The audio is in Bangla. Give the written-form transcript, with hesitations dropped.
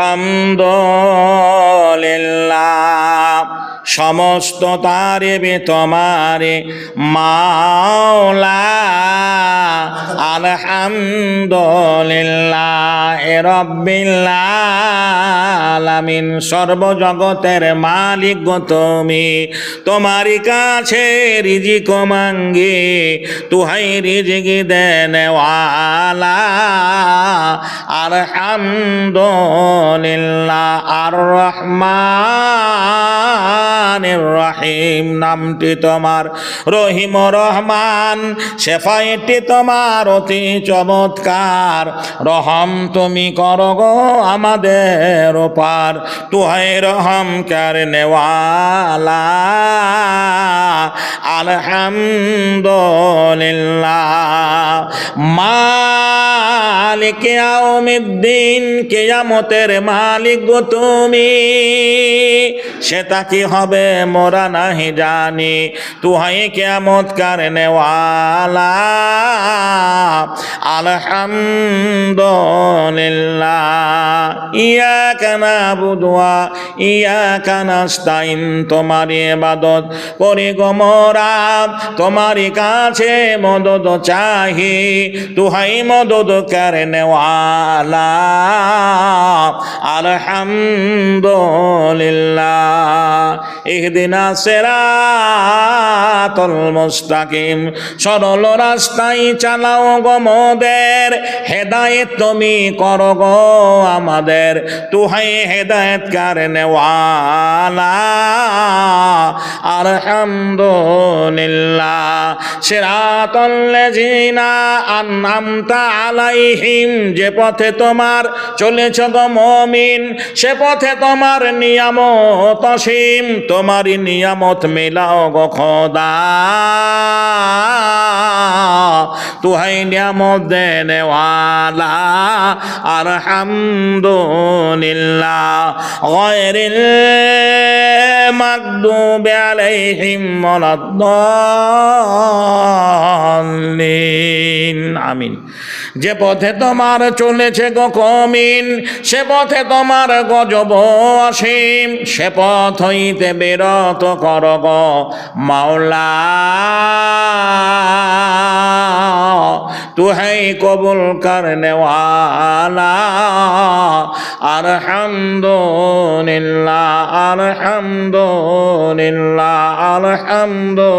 আলহামদুলিল্লাহ সমস্ত তারিফ তোমারে মাওলা আলহামদুলিল্লাহ রাব্বিল আলামিন সর্বজগতের মালিক গো তুমি তোমারই কাছে রিজিক মাঙ্গি তুহাই রিজিক দেনওয়ালা আলহামদুলিল্লাহ আর রহমানির রহিম নামটি তোমার রহিম রহমান শেফায়েতটি তোমার অতি চমৎকার রহম তুমি করো গো আমাদের ওপার তুহাই রহম করনেওয়ালা আলহামদুলিল্লাহ মালিক ইয়াউমিদ্দিন কিয়ামতের মালিক গো তুমি সেটা কি হবে মোরা নাহি জানি তুহাই কিয়ামত করনেওয়ালা আলহামদুলিল্লাহ ইয়াকা নাবুদু ওয়া ইয়াকা নাস্তাইন তোমারই ইবাদত করি গো মোরা তোমারই কাছে মদদ চাহি তুহাই মদদ করনেওয়ালা আলহামদুলিল্লাহ ইহদিনা সিরাতাল মুস্তাকিম সরল রাস্তায় চালাও গো মোদের হেদায়েত তুমি করো গো আমাদের তুহাই হেদায়েত করনেওয়ালা আলহামদুলিল্লাহ সিরাতাল লাযিনা আনআমতা আলাইহিম যে পথে তোমার চলেছ গো মুমিন সে পথে তোমার নিয়ামত অসীম তোমারই নিয়ামত মেলাও গো খোদা তুহাই নিয়ামত দেনেওয়ালা আলহামদুলিল্লাহ গায়রিল মাগদুবি আলাইহিম ওয়ালাদ-দাল্লিন আমিন যে পথে তোমার চলেছে গো কমিন সে পথে তোমার গজব অসীম সে পথ হইতে বিরত কর গো মাওলা তুহাই কবুল করনেওয়ালা আলহামদুলিল্লাহ আলহামদুলিল্লাহ আলহামদুলিল্লাহ